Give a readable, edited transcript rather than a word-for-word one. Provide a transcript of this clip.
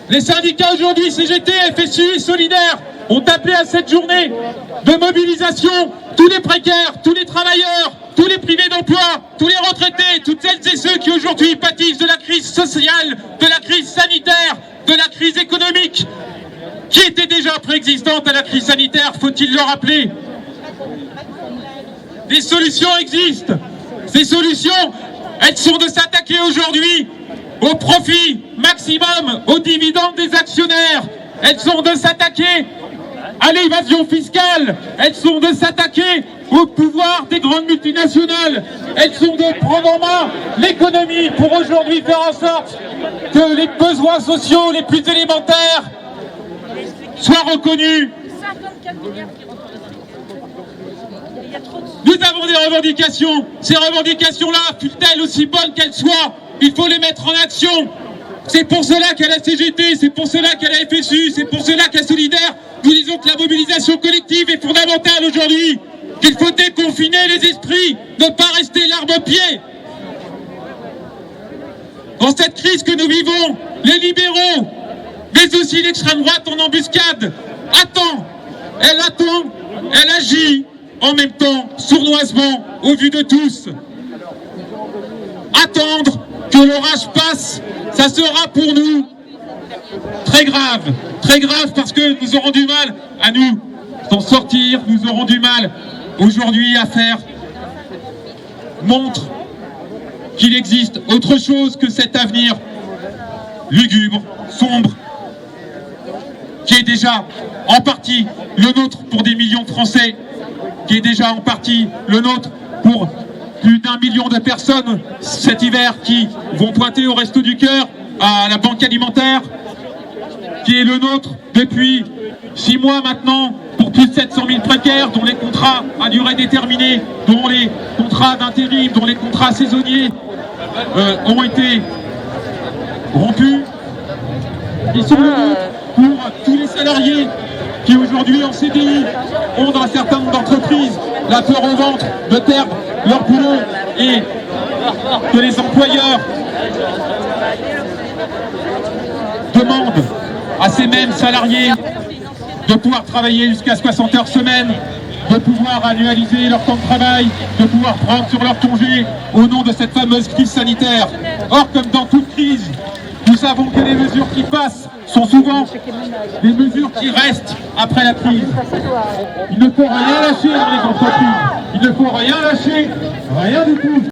Les syndicats aujourd'hui, CGT, FSU et Solidaires, ont appelé à cette journée de mobilisation tous les précaires, tous les travailleurs, tous les privés d'emploi, tous les retraités, toutes celles et ceux qui aujourd'hui pâtissent de la crise sociale, de la crise sanitaire, de la crise économique, qui était déjà préexistante à la crise sanitaire, faut-il le rappeler. Des solutions existent. Ces solutions, elles sont de s'attaquer aujourd'hui au profit maximum, aux dividendes des actionnaires. Elles sont de s'attaquer à l'évasion fiscale. Elles sont de s'attaquer au pouvoir des grandes multinationales. Elles sont de prendre en main l'économie pour aujourd'hui faire en sorte que les besoins sociaux les plus élémentaires soient reconnus. Nous avons des revendications. Ces revendications-là, fût-elles aussi bonnes qu'elles soient, il faut les mettre en action. C'est pour cela qu'à la CGT, c'est pour cela qu'à la FSU, c'est pour cela qu'à Solidaire, nous disons que la mobilisation collective est fondamentale aujourd'hui, qu'il faut déconfiner les esprits, ne pas rester l'arme au pied. Dans cette crise que nous vivons, les libéraux, mais aussi l'extrême droite en embuscade, attend, elle agit en même temps, sournoisement, au vu de tous. Attendre que l'orage passe, ça sera pour nous très grave parce que nous aurons du mal à nous en sortir, nous aurons du mal aujourd'hui à faire montre qu'il existe autre chose que cet avenir lugubre, sombre, qui est déjà en partie le nôtre pour des millions de Français, qui est déjà en partie le nôtre pour plus d'1 million de personnes cet hiver qui vont pointer au Resto du Cœur, à la banque alimentaire, qui est le nôtre depuis 6 mois maintenant pour plus de 700 000 précaires dont les contrats à durée déterminée, dont les contrats d'intérim, dont les contrats saisonniers ont été rompus. Ils sont le nôtre pour tous les salariés qui aujourd'hui en CDI ont dans un certain nombre d'entreprises la peur au ventre de perdre leur boulot et que les employeurs demandent à ces mêmes salariés de pouvoir travailler jusqu'à 60 heures semaine, de pouvoir annualiser leur temps de travail, de pouvoir prendre sur leur congé au nom de cette fameuse crise sanitaire. Or, comme dans toute crise, nous savons que les mesures qui passent sont souvent des mesures qui restent après la crise. Il ne faut rien lâcher dans les entreprises. Il ne faut rien lâcher, rien du tout.